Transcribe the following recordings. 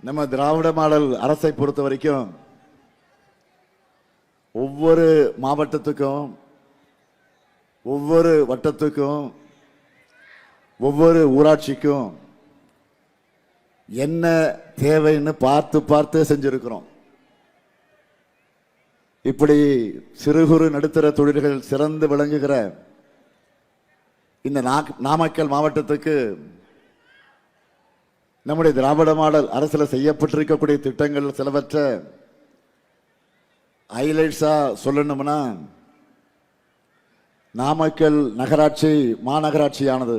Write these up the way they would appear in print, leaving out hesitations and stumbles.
நம்ம திராவிட மாடல் அரசை பொறுத்த வரைக்கும் ஒவ்வொரு மாவட்டத்துக்கும் ஒவ்வொரு வட்டத்துக்கும் ஒவ்வொரு ஊராட்சிக்கும் என்ன தேவைன்னு பார்த்து பார்த்து செஞ்சிருக்கிறோம். இப்படி சிறு குறு நடுத்தர தொழில்கள் சிறந்து விளங்குகிற இந்த நாமக்கல் மாவட்டத்துக்கு நம்முடைய திராவிட மாடல் அரசில் செய்யப்பட்டிருக்கக்கூடிய திட்டங்கள் சிலவற்ற ஹைலைட்ஸா சொல்லணும்னா, நாமக்கல் நகராட்சி மாநகராட்சியானது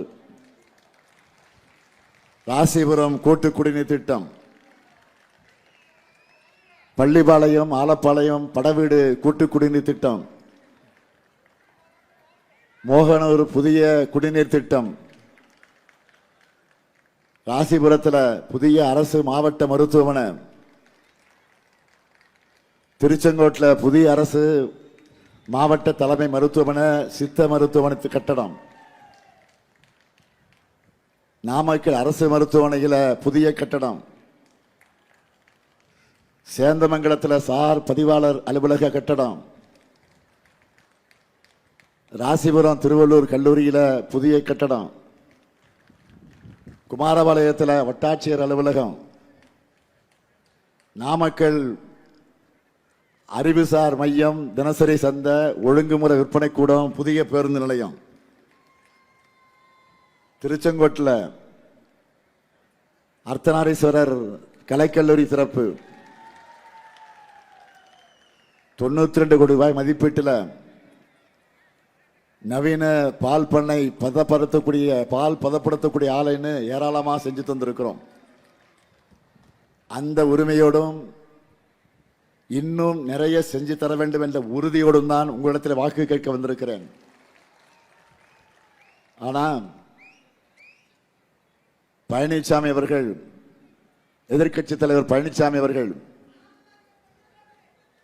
ராசிபுரம் கூட்டு குடிநீர் திட்டம், பள்ளிப்பாளையம் ஆலப்பாளையம் படவீடு கூட்டு குடிநீர் திட்டம், மோகனூர் புதிய குடிநீர் திட்டம், ராசிபுரத்தில் புதிய அரசு மாவட்ட மருத்துவமனை, திருச்செங்கோட்டில் புதிய அரசு மாவட்ட தலைமை மருத்துவமனை சித்த மருத்துவமனை கட்டடம், நாமக்கல் அரசு மருத்துவமனையில் புதிய கட்டடம், சேந்தமங்கலத்தில் சார் பதிவாளர் அலுவலக கட்டடம், ராசிபுரம் திருவள்ளூர் கல்லூரியில் புதிய கட்டடம், குமாரபாளையத்தில் வட்டாட்சியர் அலுவலகம், நாமக்கல் அறிவுசார் மையம், தினசரி சந்தை, ஒழுங்குமுறை விற்பனை கூடம், புதிய பேருந்து நிலையம், திருச்செங்கோட்டில் அர்த்தநாரீஸ்வரர் கலைக்கல்லூரி திறப்பு, 92 கோடி ரூபாய் மதிப்பீட்டில் நவீன பால் பண்ணை பால் பதப்படுத்தக்கூடிய ஆலைன்னு ஏராளமாக செஞ்சு தந்திருக்கிறோம். அந்த உரிமையோடும் இன்னும் நிறைய செஞ்சு தர வேண்டும் என்ற உறுதியோடும் தான் உங்களிடத்தில் வாக்கு கேட்க வந்திருக்கிறேன். ஆனால் பழனிசாமி அவர்கள், எதிர்க்கட்சி தலைவர் பழனிசாமி அவர்கள்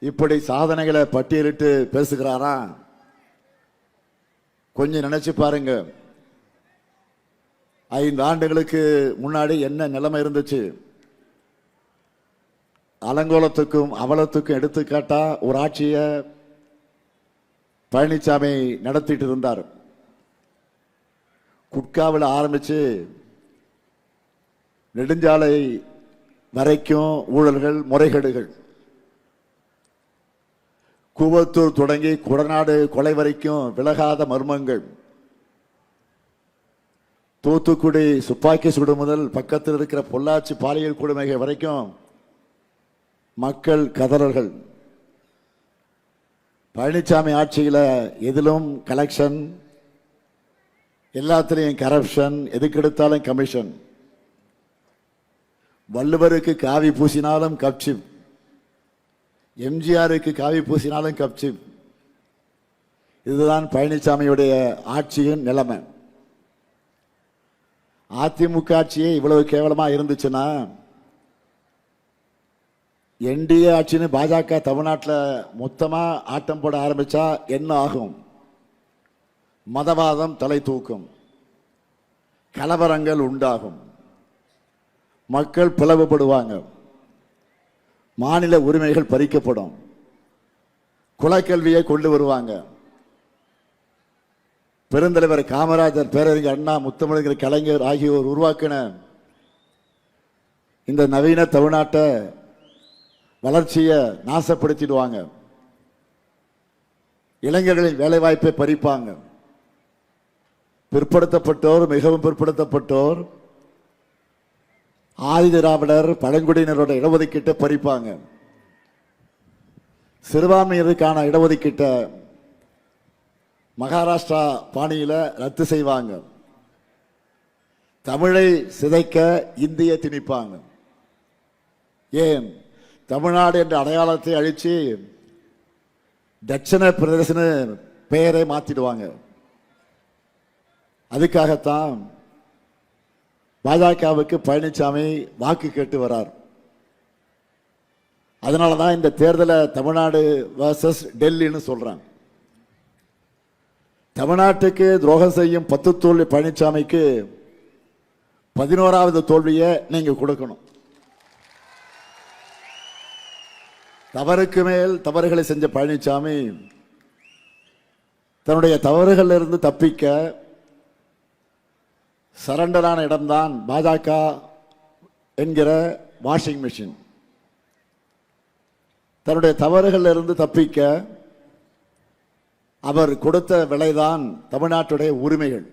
இப்படி சாதனைகளை பட்டியலிட்டு பேசுகிறாரா? கொஞ்சம் நினைச்சு பாருங்க. 5 ஆண்டுகளுக்கு முன்னாடி என்ன நிலைமை இருந்துச்சு? அலங்கோலத்துக்கும் அவலத்துக்கும் எடுத்துக்காட்டா ஒரு ஆட்சியை பழனிசாமி நடத்திட்டு இருந்தார். குட்காவில் ஆரம்பிச்சு நெடுஞ்சாலை வரைக்கும் ஊழல்கள், முறைகேடுகள், கூவத்தூர் தொடங்கி குடநாடு கொலை வரைக்கும் விலகாத மர்மங்கள், தூத்துக்குடி துப்பாக்கி சுடு முதல் பக்கத்தில் இருக்கிற பொள்ளாச்சி பாலியல் கொடுமைகள் வரைக்கும் மக்கள் கதறல்கள். பழனிசாமி ஆட்சியில் எதிலும் கலெக்ஷன், எல்லாத்திலையும் கரப்ஷன், எதுக்கெடுத்தாலும் கமிஷன். வள்ளுவருக்கு காவி பூசினாலும் கப்சிப், எம்ஜிஆருக்கு காவி பூசினாலும் கப்சிப். இதுதான் பழனிசாமியுடைய ஆட்சியின் நிலைமை. அதிமுக ஆட்சியே இவ்வளவு கேவலமா இருந்துச்சுன்னா, என்டிஏ ஆட்சின்னு பாஜக தமிழ்நாட்டில் மொத்தமா ஆட்டம் போட ஆரம்பிச்சா என்ன ஆகும்? மதவாதம் தலை தூக்கும், கலவரங்கள் உண்டாகும், மக்கள் பிளவுபடுவாங்க, மாநில உரிமைகள் பறிக்கப்படும், குலக்கல்வியை கொண்டு வருவாங்க. பெருந்தலைவர் காமராஜர், பேரறிஞர் அண்ணா, முத்தமிழர் கலைஞர் ஆகியோர் உருவாக்கின இந்த நவீன தமிழ்நாட்டை வளர்ச்சியை நாசப்படுத்திடுவாங்க. இளைஞர்களின் வேலைவாய்ப்பை பறிப்பாங்க. பிற்படுத்தப்பட்டோர், மிகவும் பிற்படுத்தப்பட்டோர், ஆதி திராவிடர், பழங்குடியினரோட இடஒதுக்கீட்டை பறிப்பாங்க. சிறுபான்மையினருக்கான இடஒதுக்கீட்டை மகாராஷ்டிரா பாணியில ரத்து செய்வாங்க. தமிழை சிதைக்க இந்திய திணிப்பாங்க. ஏன்? தமிழ்நாடு என்ற அடையாளத்தை அழிச்சு தட்சிண பிரதேசன்னு பெயரை மாத்திடுவாங்க. அதுக்காகத்தான் பாஜகவுக்கு பழனிசாமி வாக்கு கேட்டு வரார். அதனாலதான் இந்த தேர்தலை தமிழ்நாடு வர்சஸ் டெல்லின்னு சொல்றாங்க. தமிழ்நாட்டுக்கு துரோகம் செய்யும் 10 தோல்வி பழனிசாமிக்கு 11வது தோல்வியை நீங்க கொடுக்கணும். தவறுக்கு மேல் தவறுகளை செஞ்ச பழனிசாமி தன்னுடைய தவறுகளில் இருந்து தப்பிக்க சரண்டரான இடம்தான் பாஜக என்கிற வாஷிங் மிஷின். தன்னுடைய தவறுகளில் இருந்து தப்பிக்க அவர் கொடுத்த விலைதான் தமிழ்நாட்டுடைய உரிமைகள்.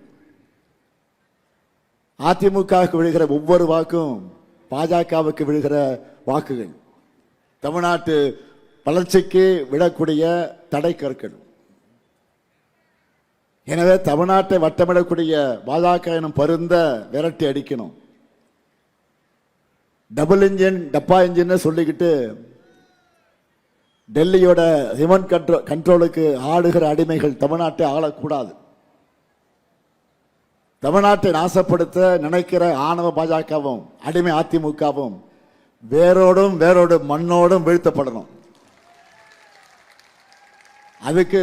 அதிமுகவுக்கு விழுகிற ஒவ்வொரு வாக்கும் பாஜகவுக்கு விழுகிற வாக்குகள். தமிழ்நாட்டு வளர்ச்சிக்கு விடக்கூடிய தடை கற்கள். எனவே தமிழ்நாட்டை வட்டமிடக்கூடிய பாஜக எனும் பருந்த விரட்டி அடிக்கணும். டபுள் இன்ஜின் டப்பா இன்ஜின் சொல்லிக்கிட்டு டெல்லியோட ரிமோட் கண்ட்ரோலுக்கு ஆடுகிற அடிமைகள் தமிழ்நாட்டை ஆளக்கூடாது. தமிழ்நாட்டை நாசப்படுத்த நினைக்கிற ஆணவ பாஜகவும் அடிமை அதிமுகவும் வேரோடும் மண்ணோடும் வீழ்த்தப்படணும். அதுக்கு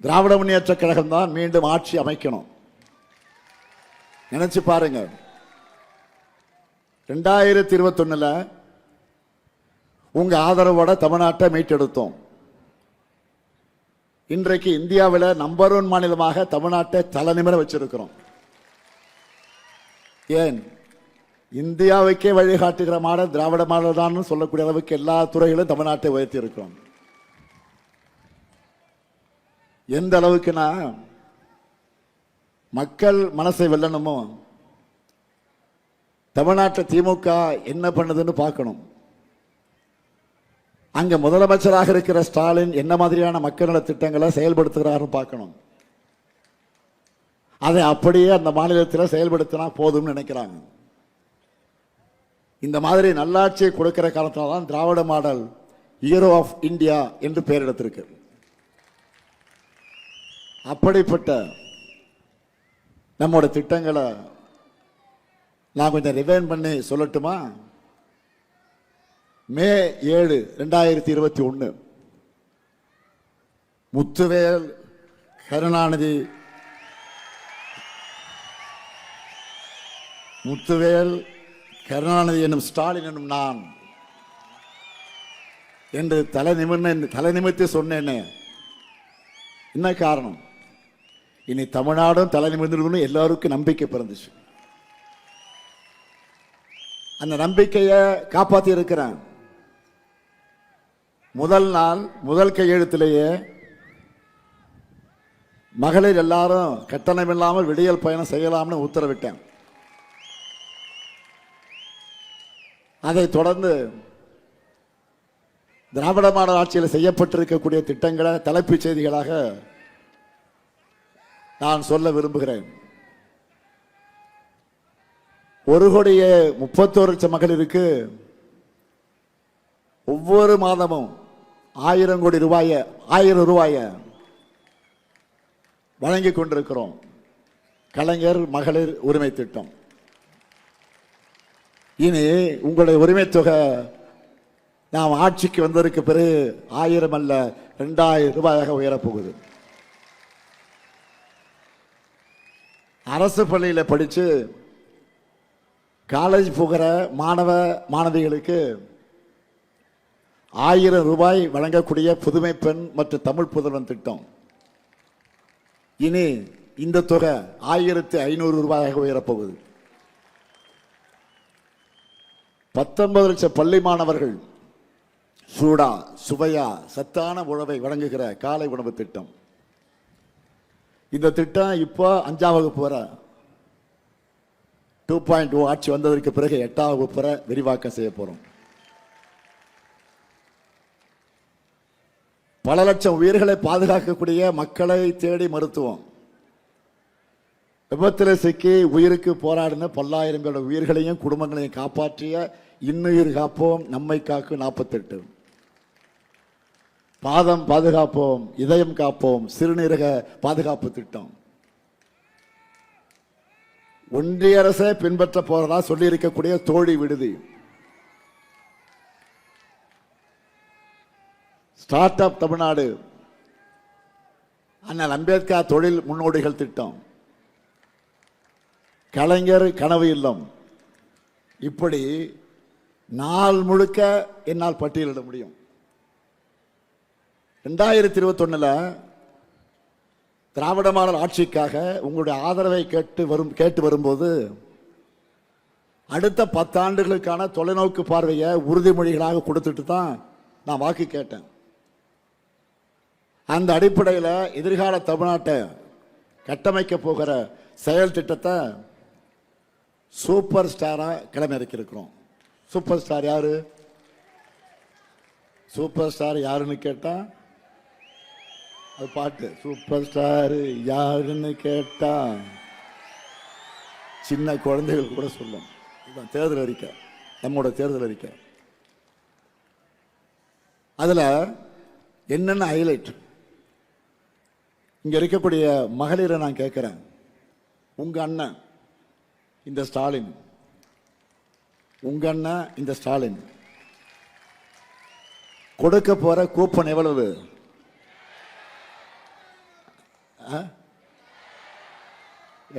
திராவிட முன்னேற்ற கழகம் தான் மீண்டும் ஆட்சி அமைக்கணும். நினைச்சு பாருங்க, 2021 உங்க ஆதரவோட தமிழ்நாட்டை மீட்டெடுத்தோம். இன்றைக்கு இந்தியாவில் நம்பர் 1 மாநிலமாக தமிழ்நாட்டை தலைநிமிர வச்சிருக்கிறோம். ஏன்? இந்தியாவுக்கே வழிகாட்டுகிற மாடல் திராவிட மாடல் தான் சொல்லக்கூடிய அளவுக்கு எல்லா துறைகளும் தமிழ்நாட்டை உயர்த்தி இருக்கிறோம். எந்த அளவுக்குனா, மக்கள் மனசை வெல்லணுமோ தமிழ்நாட்டை திமுக என்ன பண்ணுதுன்னு பார்க்கணும். அங்க முதலமைச்சராக இருக்கிற ஸ்டாலின் என்ன மாதிரியான மக்கள் நல திட்டங்களை செயல்படுத்துகிறாரு பார்க்கணும். அதை அப்படியே அந்த மாநிலத்தில் செயல்படுத்தினா போதும்னு நினைக்கிறாங்க. இந்த மாதிரி நல்லாட்சியை கொடுக்கிற காலத்தில் தான் திராவிட மாடல் ஹீரோ ஆஃப் இந்தியா என்று பெயர் எடுத்திருக்கு. அப்படிப்பட்ட நம்மோட திட்டங்களை நான் கொஞ்சம் ரிவைன் பண்ணி சொல்லட்டுமா? மே 7, 2021 முத்துவேல் கருணாநிதி என்னும் ஸ்டாலின் என்னும் நான் என்று தலை நிமிர்த்தி சொன்னேனே. என்ன காரணம்? இனி தமிழ்நாடும் தலை நிமிர்ந்து எல்லாருக்கும் நம்பிக்கை பிறந்துச்சு. அந்த நம்பிக்கையை காப்பாற்றி இருக்கிறேன். முதல் நாள் முதல் கையெழுத்திலேயே மகளிர் எல்லாரும் கட்டணம் இல்லாமல் விடியல் பயணம் செய்யலாம்னு உத்தரவிட்டேன். அதை தொடர்ந்து திராவிட மாடல் ஆட்சியில் செய்யப்பட்டிருக்கக்கூடிய திட்டங்களை தலைப்புச் செய்திகளாக நான் சொல்ல விரும்புகிறேன். 1,31,00,000 மகளிருக்கு ஒவ்வொரு மாதமும் 1,000 ரூபாயை வழங்கி கொண்டிருக்கிறோம். கலைஞர் மகளிர் உரிமை திட்டம். இனி உங்களுடைய உரிமை தொகை நாம் ஆட்சிக்கு வந்ததற்கு பிறகு 1000 அல்ல 2,000 ரூபாயாக உயரப்போகுது. அரசு பள்ளியில் படித்து காலேஜ் போகிற மாணவ மாணவிகளுக்கு 1000 ரூபாய் வழங்கக்கூடிய புதுமை பெண் மற்றும் தமிழ் புதல்வன் திட்டம். இனி இந்த தொகை 1,500 ரூபாயாக உயரப்போகுது. 19 லட்சம் பள்ளி மாணவர்கள் சூடா சுவையா சத்தான உணவை வழங்குகிற காலை உணவு திட்டம். இந்த திட்டம் இப்போ 5ஆம் வகுப்பு வரை 2.0 ஆட்சி வந்ததற்கு பிறகு 8ஆம் வகுப்பு வரை விரிவாக்கம் செய்ய போறோம். பல லட்சம் உயிர்களை பாதுகாக்கக்கூடிய மக்களை தேடி மருத்துவம். விபத்தில் சிக்கி உயிருக்கு போராடின 10,000 பேரோட உயிர்களையும் குடும்பங்களையும் காப்பாற்றிய இன்னுயிர் காப்போம் நம்மை காக்கும் 48. பாதம் பாதுகாப்போம் இதயம் காப்போம் சிறுநீரக பாதுகாப்பு திட்டம். ஒன்றிய அரசே பின்பற்ற போறதா சொல்லி இருக்கக்கூடிய தோழி விடுதி. ஸ்டார்ட் அப் தமிழ்நாடு, அண்ணல் அம்பேத்கர் தொழில் முன்னோடிகள் திட்டம், கலைஞர் கனவு இல்லம். இப்படி நாள் முழுக்க என்னால் பட்டியலிட முடியும். 2021 திராவிட மாடல் ஆட்சிக்காக உங்களுடைய ஆதரவை கேட்டு வரும்போது அடுத்த 10 ஆண்டுகளுக்கான தொலைநோக்கு பார்வையை உறுதிமொழிகளாக கொடுத்துட்டு தான் நான் வாக்கு கேட்டேன். அந்த அடிப்படையில் எதிர்கால தமிழ்நாட்டை கட்டமைக்க போகிற செயல் திட்டத்தை சூப்பர் ஸ்டாரா கிளம்பியிருக்கிறோம். சூப்பர் ஸ்டார் யாரு? சூப்பர் ஸ்டார் யாருன்னு கேட்டா அது பாட்டு. சூப்பர் ஸ்டார் யாருன்னு கேட்டா சின்ன குழந்தைகள் கூட சொல்லும். இதுதான் தேர்தல் அறிக்கை, நம்மோட தேர்தல் அறிக்கை. அதுல என்னென்ன ஹைலைட்? இங்க இருக்கக்கூடிய மகளிரை நான் கேட்கிறேன். உங்க அண்ணன் இந்த ஸ்டாலின், உங்க அண்ணன் இந்த ஸ்டாலின் கொடுக்க போற கூப்பன் எவ்வளவு?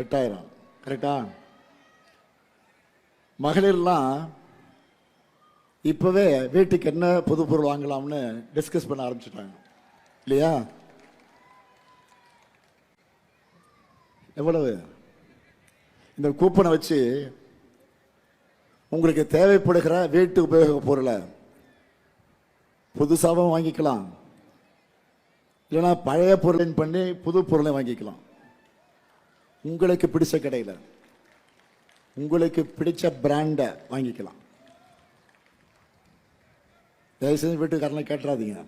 8000. கரெக்டா? மகளிர்லாம் இப்பவே வீட்டுக்கு என்ன புது பொருள் வாங்கலாம்னு டிஸ்கஸ் பண்ண ஆரம்பிச்சுட்டாங்க இல்லையா? எவ்வளவு? இந்த கூப்பனை வச்சு உங்களுக்கு தேவைப்படுகிற வீட்டு உபயோக பொருளை புதுசாகவும் வாங்கிக்கலாம், இல்லைன்னா பழைய பொருளின் பண்ணி புது பொருளை வாங்கிக்கலாம். உங்களுக்கு பிடிச்ச கடையில் உங்களுக்கு பிடிச்ச பிராண்டை வாங்கிக்கலாம். தயவுசெய்து வீட்டுக்காரனை கேட்டுறாதீங்க,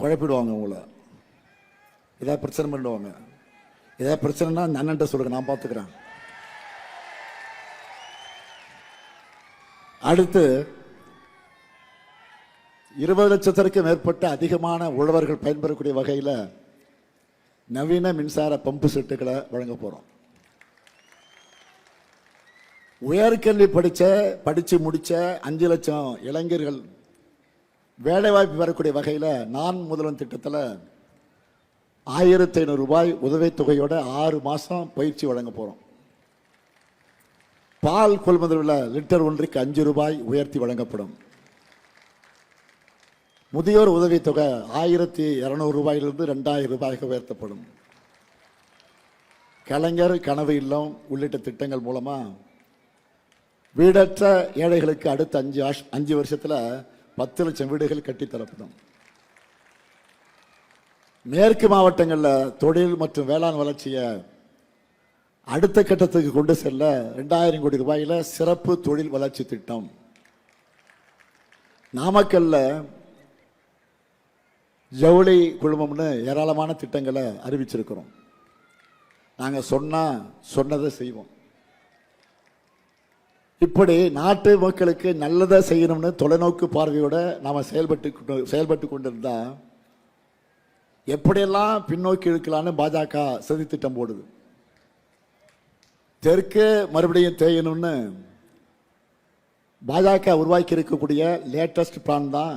குழப்பிடுவாங்க உங்களை. ஏதாவது பிரச்சனை பண்ணுவாங்க. ஏதாவது பிரச்சனைனா அந்த அண்ணன்ட்ட சொல்லுங்க, நான் பார்த்துக்கிறேன். அடுத்து 20 லட்சத்திற்கு மேற்பட்ட அதிகமான உழவர்கள் பயன்பெறக்கூடிய வகையில் நவீன மின்சார பம்பு செட்டுகளை வழங்க போறோம். உயர்கல்வி படிச்சு முடிச்ச 5 லட்சம் இளைஞர்கள் வேலைவாய்ப்பு பெறக்கூடிய வகையில் நான் முதல்வன் திட்டத்தில் 1500 ரூபாய் உதவித்தொகையோட 6 மாசம் பயிற்சி வழங்க போறோம். பால் கொள்முதல் லிட்டர் ஒன்றுக்கு 5 ரூபாய் உயர்த்தி வழங்கப்படும். முதியோர் உதவித்தொகை 1200 ரூபாயிலிருந்து 2000 ரூபாய்க்கு உயர்த்தப்படும். கலைஞர் கனவு இல்லம் உள்ளிட்ட திட்டங்கள் மூலமா வீடற்ற ஏழைகளுக்கு அடுத்த 5 வருஷத்துல 10 லட்சம் வீடுகள் கட்டித்தரப்படும். மேற்கு மாவட்டங்களில் தொழில் மற்றும் வேளாண் வளர்ச்சியை அடுத்த கட்டத்துக்கு கொண்டு செல்ல 2000 கோடி ரூபாயில சிறப்பு தொழில் வளர்ச்சி திட்டம். நாமக்கல்ல ஜவுளி குழுமம்னு ஏராளமான திட்டங்களை அறிவிச்சிருக்கிறோம். நாங்க சொன்னதை செய்வோம். இப்படி நாட்டு மக்களுக்கு நல்லதை செய்யணும்னு தொலைநோக்கு பார்வையோட நாம செயல்பட்டு கொண்டிருந்தா எப்படியெல்லாம் பின்னோக்கி இழுக்கலான்னு பாஜக சதி திட்டம் போடுது. தெற்கு மறுபடியும் தேயணும்னு பாஜக உருவாக்கி இருக்கக்கூடிய லேட்டஸ்ட் பிளான் தான்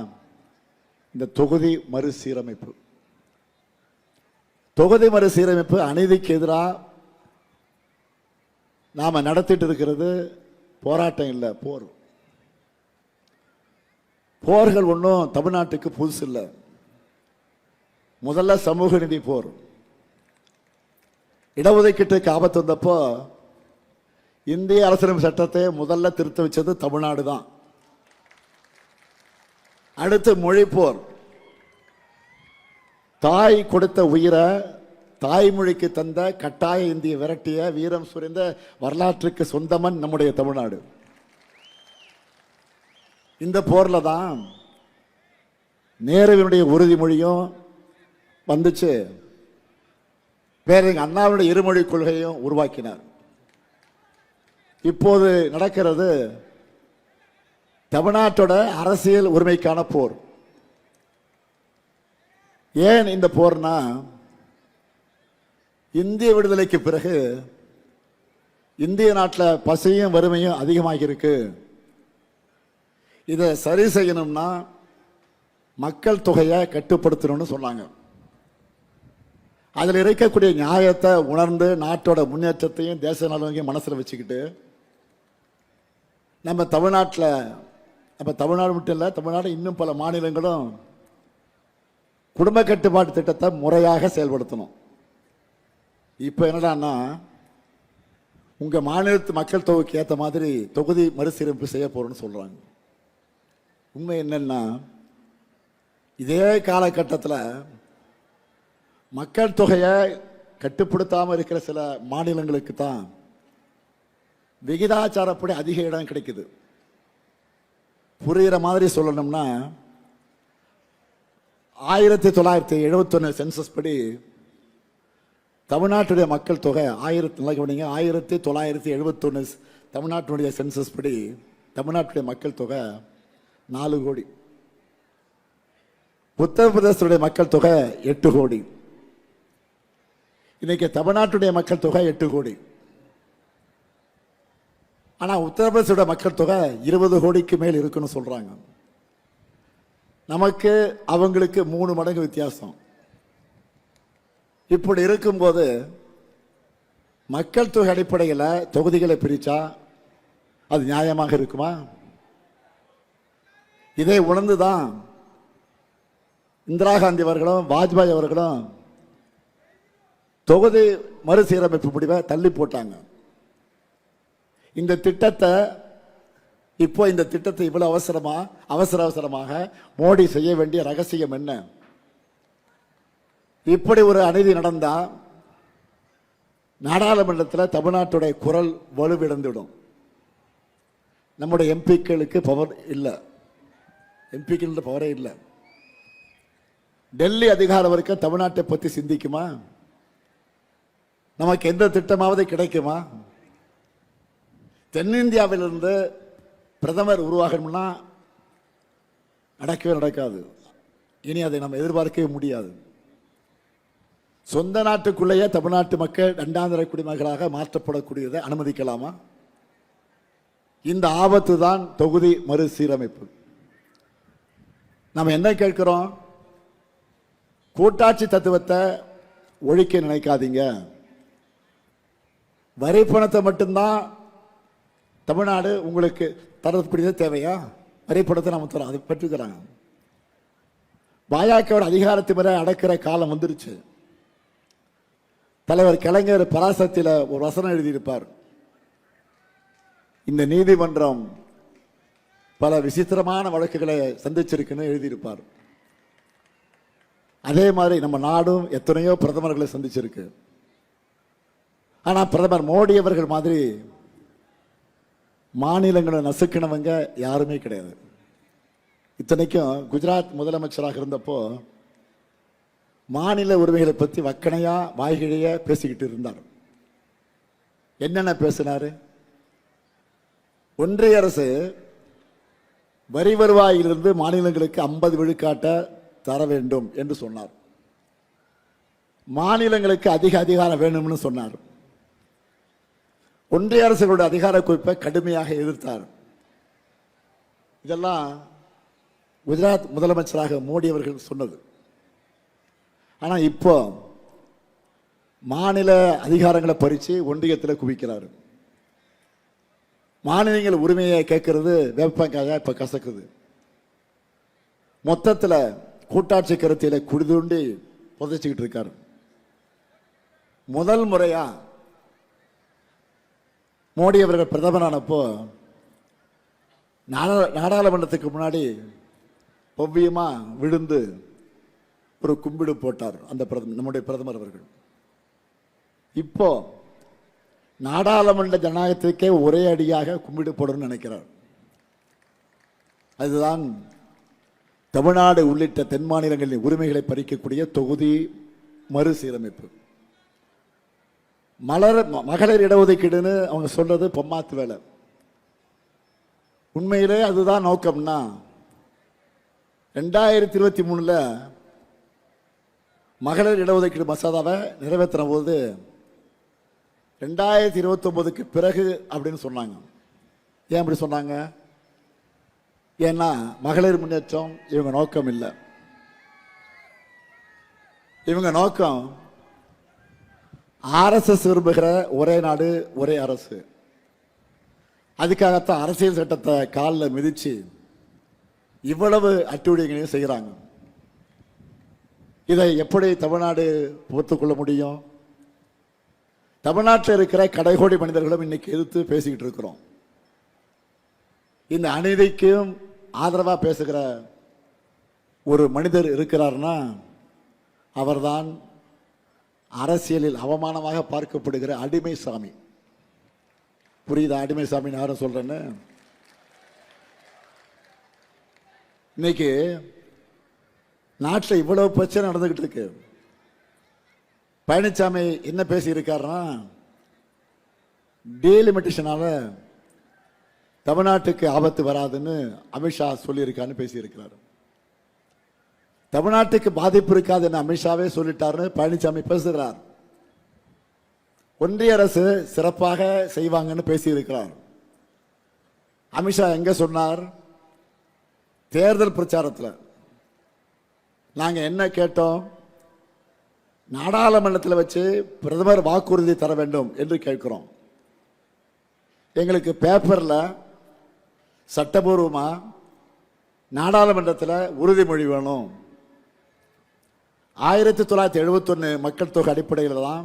இந்த தொகுதி மறுசீரமைப்பு. தொகுதி மறுசீரமைப்பு அநீதிக்கு எதிராக நாம நடத்திட்டு இருக்கிறது போராட்டம் இல்லை, போர். போர்கள் ஒன்றும் தமிழ்நாட்டுக்கு புதுசு இல்லை. முதல்ல சமூக நீதி போர். இடஒதுக்கீட்டுக்கு ஆபத்து வந்தப்போ இந்திய அரசியலமைப்பு சட்டத்தை முதல்ல திருத்த வச்சது தமிழ்நாடு தான். அடுத்து மொழி போர். தாய் கொடுத்த உயிரை தாய்மொழிக்கு தந்த கட்டாய இந்திய விரட்டிய வீரம் சுரிந்த வரலாற்றுக்கு சொந்தமன் நம்முடைய தமிழ்நாடு. இந்த போர்ல தான் நேருவினுடைய உறுதிமொழியும் வந்துச்சு. பேரறிஞர் அண்ணாவுடைய இருமொழி கொள்கையும் உருவாக்கினார். இப்போது நடக்கிறது தமிழ்நாட்டோட அரசியல் உரிமைக்கான போர். ஏன் இந்த போர்னா, இந்திய விடுதலைக்கு பிறகு இந்திய நாட்டில் பசியும் வறுமையும் அதிகமாகி இருக்கு. இதை சரி செய்யணும்னா மக்கள் தொகையை கட்டுப்படுத்தணும்னு சொன்னாங்க. அதில் இருக்கக்கூடிய நியாயத்தை உணர்ந்து நாட்டோட முன்னேற்றத்தையும் தேச நலனையும் மனசில் வச்சுக்கிட்டு நம்ம தமிழ்நாடு மட்டும் இல்லை, தமிழ்நாடு இன்னும் பல மாநிலங்களும் குடும்ப கட்டுப்பாட்டு திட்டத்தை முறையாக செயல்படுத்தணும். இப்போ என்னடான்னா, உங்க மாநிலத்து மக்கள் தொகைக்கு ஏற்ற மாதிரி தொகுதி மறுசீரமைப்பு செய்ய போறோம்னு சொல்றாங்க. உண்மை என்னன்னா, இதே காலகட்டத்தில் மக்கள் தொகையை கட்டுப்படுத்தாமல் இருக்கிற சில மாநிலங்களுக்கு தான் விகிதாச்சாரப்படி அதிக இடம் கிடைக்குது. புரிகிற மாதிரி சொல்லணும்னா, 1971 சென்சஸ் படி தமிழ்நாட்டுடைய மக்கள் தொகை 1971 தமிழ்நாட்டுடைய சென்சஸ் படி தமிழ்நாட்டுடைய மக்கள் தொகை 4 கோடி. உத்தரப்பிரதேசத்துடைய மக்கள் தொகை 8 கோடி. இன்னைக்கு தமிழ்நாட்டுடைய மக்கள் தொகை 8 கோடி. ஆனா உத்தரப்பிரதேச மக்கள் தொகை 20 கோடிக்கு மேல் இருக்குன்னு சொல்றாங்க. நமக்கு அவங்களுக்கு 3 மடங்கு வித்தியாசம். இப்படி இருக்கும்போது மக்கள் தொகை அடிப்படையில் தொகுதிகளை பிரிச்சா அது நியாயமாக இருக்குமா? இதை உணர்ந்துதான் இந்திரா காந்தி அவர்களும் வாஜ்பாய் அவர்களும் தொகுதி மறுசீரமைப்பு முடிவை தள்ளி போட்டாங்க. இந்த திட்டத்தை இவ்வளவு அவசரமாக மோடி செய்ய வேண்டிய ரகசியம் என்ன? இப்படி ஒரு அநீதி நடந்தா நாடாளுமன்றத்தில் தமிழ்நாட்டுடைய குரல் வலுவிழந்துவிடும். நம்முடைய எம்பிக்களுக்கு பவர் இல்லை, எம்பிக்கள் பவரே இல்லை. டெல்லி அதிகார வரைக்கும் தமிழ்நாட்டை பற்றி சிந்திக்குமா? நமக்கு எந்த திட்டமாவது கிடைக்குமா? தென்னிந்தியாவிலிருந்து பிரதமர் உருவாகணும்னா நடக்காது. இனி அதை நம்ம எதிர்பார்க்கவே முடியாது. சொந்த நாட்டுக்குள்ளேயே தமிழ்நாட்டு மக்கள் 2ஆம் தர குடிமகளாக மாற்றப்படக்கூடியதை அனுமதிக்கலாமா? இந்த ஆபத்து தான் தொகுதி மறுசீரமைப்பு. நம்ம என்ன கேட்கிறோம்? கூட்டாட்சி தத்துவத்தை ஒழிக்க நினைக்காதீங்க. வரி பணத்தை மட்டும்தான் தமிழ்நாடு உங்களுக்கு தரக்கூடியது தேவையா? வரி பணத்தை நம்ம தரோம், அதை பெற்றுக்கிறாங்க. பாஜகவோட அதிகாரத்தை முறை அடக்கிற காலம் வந்துருச்சு. தலைவர் கலைஞர் பராசக்தியில் ஒரு வசனம் எழுதியிருப்பார். இந்த நீதிமன்றம் பல விசித்திரமான வழக்குகளை சந்திச்சிருக்குன்னு எழுதியிருப்பார். அதே மாதிரி நம்ம நாடும் எத்தனையோ பிரதமர்களை சந்திச்சிருக்கு. ஆனா பிரதமர் மோடி அவர்கள் மாதிரி மாநிலங்களை நசுக்கினவங்க யாருமே கிடையாது. இத்தனைக்கும் குஜராத் முதலமைச்சராக இருந்தப்போ மாநில உரிமைகளை பற்றி வக்கணையா வாய்கிழைய பேசிக்கிட்டு இருந்தார். என்னென்ன பேசினாரு? ஒன்றிய அரசு வரி வருவாயிலிருந்து மாநிலங்களுக்கு 50 விழுக்காட்டை தர வேண்டும் என்று சொன்னார். மாநிலங்களுக்கு அதிக அதிகாரம் வேணும்னு சொன்னார். ஒன்றிய அரசுகளுடைய அதிகார குவிப்பை கடுமையாக எதிர்த்தார். இதெல்லாம் குஜராத் முதலமைச்சராக மோடி அவர்கள் சொன்னது. ஆனா இப்போ மாநில அதிகாரங்களை பறிச்சு ஒன்றியத்தில் குவிக்கிறார். மாநிலங்கள் உரிமையை கேட்கறது வேப்பங்காயா இப்ப கசக்குது. மொத்தத்தில் கூட்டாட்சி கருத்தில குடிதூண்டி புதைச்சிக்கிட்டு இருக்காரு. முதல் முறையா மோடி அவர்கள் பிரதமரானப்போ நாடாளுமன்றத்துக்கு முன்னாடி பவ்யமா விழுந்து ஒரு கும்பிடு போட்டார் நம்முடைய பிரதமர் அவர்கள். இப்போ நாடாளுமன்ற ஜனநாயகத்துக்கே ஒரே அடியாக கும்பிடு போடணும்னு நினைக்கிறார். அதுதான் தமிழ்நாடு உள்ளிட்ட தென் மாநிலங்களின் உரிமைகளை பறிக்கக்கூடிய தொகுதி மறுசீரமைப்பு. மகளிர் இடஒதுக்கீடுன்னு அவங்க சொல்றது பொம்மாத்து வேலை. உண்மையிலே அதுதான் நோக்கம்னா 2023 மகளிர் இடஒதுக்கீடு மசோதாவை நிறைவேற்றின போது 2029 பிறகு அப்படின்னு சொன்னாங்க. ஏன் அப்படி சொன்னாங்க? ஏன்னா மகளிர் முன்னேற்றம் இவங்க நோக்கம் இல்லை. இவங்க நோக்கம் RSS விரும்புகிற ஒரே நாடு ஒரே அரசு. அதுக்காகத்தான் அரசியல் சட்டத்தை காலில் மிதிச்சு இவ்வளவு அட்டூழியங்களையும் செய்கிறாங்க. இதை எப்படி தமிழ்நாடு பொறுத்துக்கொள்ள முடியும்? தமிழ்நாட்டில் இருக்கிற கடைகோடி மனிதர்களும் இன்னைக்கு எதிர்த்து பேசிக்கிட்டு இருக்கிறோம். இந்த அநீதிக்கும் ஆதரவாக பேசுகிற ஒரு மனிதர் இருக்கிறார்னா அவர்தான் அரசியலில் அவமானமாக பார்க்கப்படுகிற அடிமை சாமி. புரியுதா? அடிமை சாமி யாரும் சொல்றேன்னு. இன்னைக்கு நாட்டில் இவ்வளவு பிரச்சனை நடந்துகிட்டு இருக்கு. பழனிசாமி என்ன பேசி இருக்காருன்னா, டீலிமிட்டேஷனால தமிழ்நாட்டுக்கு ஆபத்து வராதுன்னு அமித்ஷா சொல்லியிருக்காருன்னு பேசியிருக்கிறார். தமிழ்நாட்டுக்கு பாதிப்பு இருக்காதுன்னு அமித்ஷாவே சொல்லிட்டாருன்னு பழனிசாமி பேசுகிறார். ஒன்றிய அரசு சிறப்பாக செய்வாங்கன்னு பேசியிருக்கிறார். அமித்ஷா எங்க சொன்னார்? தேர்தல் பிரச்சாரத்தில் நாங்க என்ன கேட்டோம்? நாடாளுமன்றத்தில் வச்சு பிரதமர் வாக்குறுதி தர வேண்டும் என்று கேட்கிறோம். எங்களுக்கு பேப்பர்ல சட்டபூர்வமா நாடாளுமன்றத்தில் உறுதிமொழி வேணும். 1971 மக்கள் தொகை அடிப்படையில் தான்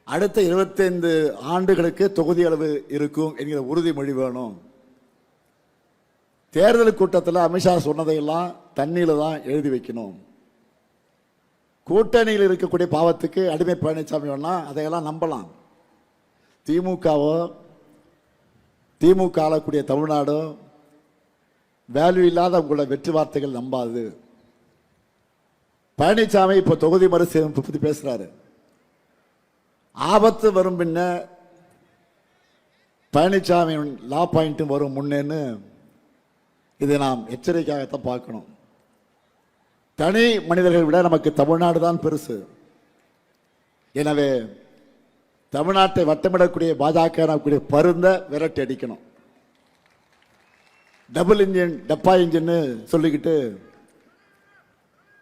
அடுத்த 25 ஆண்டுகளுக்கு தொகுதி அளவு இருக்கும் என்கிற உறுதிமொழி வேணும். தேர்தல் கூட்டத்தில் அமித்ஷா சொன்னதையெல்லாம் தண்ணியில தான் எழுதி வைக்கணும். கூட்டணியில் இருக்கக்கூடிய பாவத்துக்கு அடிமை பழனிசாமி வேணா அதையெல்லாம் நம்பலாம். திமுகவோ திமுக ஆளக்கூடிய தமிழ்நாடோ வேல்யூ இல்லாத உங்களோட வெற்றி வார்த்தைகள் நம்பாது. பழனிசாமி இப்போ தொகுதி மறுசீரமைப்பு பற்றி பேசுறாரு. ஆபத்து வரும் பின்ன பழனிசாமி லா பாயிண்ட்டும் வரும் முன்னேன்னு இதை நாம் எச்சரிக்கையாகத்தான் பார்க்கணும். தனி மனிதர்களை விட நமக்கு தமிழ்நாடு தான் பெருசு. எனவே தமிழ்நாட்டை வட்டமிடக்கூடிய பாஜக பருந்த விரட்டி அடிக்கணும். டபுள் இன்ஜின் டப்பா இன்ஜின்னு சொல்லிக்கிட்டு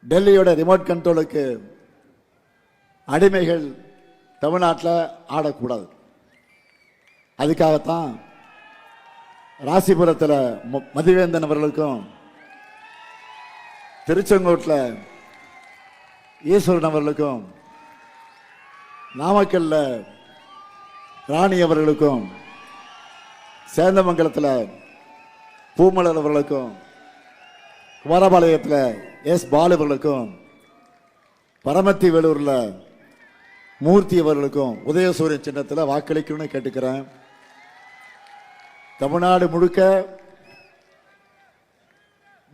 டெல்லியோட ரிமோட் கண்ட்ரோலுக்கு அடிமைகள் தமிழ்நாட்டில் ஆடக்கூடாது. அதுக்காகத்தான் ராசிபுரத்தில் மதிவேந்தன் அவர்களுக்கும் திருச்செங்கோட்டில் ஈஸ்வரன் அவர்களுக்கும் நாமக்கல்ல ராணி அவர்களுக்கும் சேந்தமங்கலத்தில் பூமலர் அவர்களுக்கும் குமாரபாளையத்தில் எஸ் பாலு அவர்களுக்கும் பரமத்தி வேலூரில் மூர்த்தி அவர்களுக்கும் உதயசூரியன் சின்னத்தில் வாக்களிக்கணும்னு கேட்டுக்கிறேன். தமிழ்நாடு முழுக்க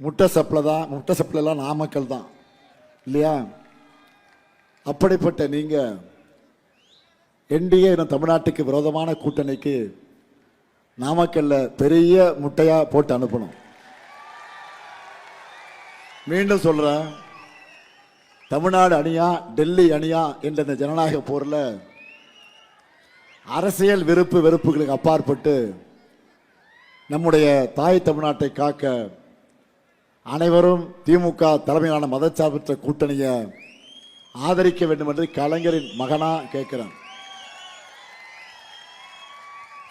முட்டை சப்ளெல்லாம் நாமக்கல் தான் இல்லையா? அப்படிப்பட்ட நீங்க என்டிஏ தமிழ்நாட்டுக்கு விரோதமான கூட்டணிக்கு நாமக்கல்ல பெரிய முட்டையா போட்டு அனுப்பணும். மீண்டும் சொல்றேன், தமிழ்நாடு அணியா டெல்லி அணியா என்ற இந்த ஜனநாயக போரில் அரசியல் விருப்பு வெறுப்புகளுக்கு அப்பாற்பட்டு நம்முடைய தாய் தமிழ்நாட்டை காக்க அனைவரும் திமுக தலைமையிலான மதச்சார்பற்ற கூட்டணியை ஆதரிக்க வேண்டும் என்று கலைஞரின் மகனா கேட்கிறேன்.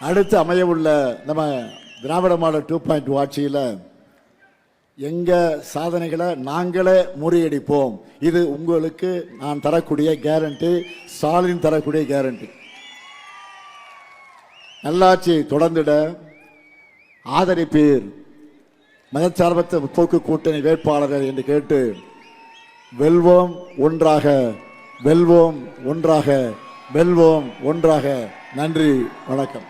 அடுத்து அமைய உள்ள நம்ம திராவிட மாடல் 2.0 ஆட்சியில் எங்க சாதனைகளை நாங்களே முறியடிப்போம். இது உங்களுக்கு நான் தரக்கூடிய கேரண்டி, ஸ்டாலின் தரக்கூடிய கேரண்டி. நல்லாட்சி தொடர்ந்திட ஆதரிப்பீர் மதச்சார்பற்ற முற்போக்கு கூட்டணி வேட்பாளர்கள் என்று கேட்டு வெல்வோம் ஒன்றாக, வெல்வோம் ஒன்றாக, வெல்வோம் ஒன்றாக. நன்றி, வணக்கம்.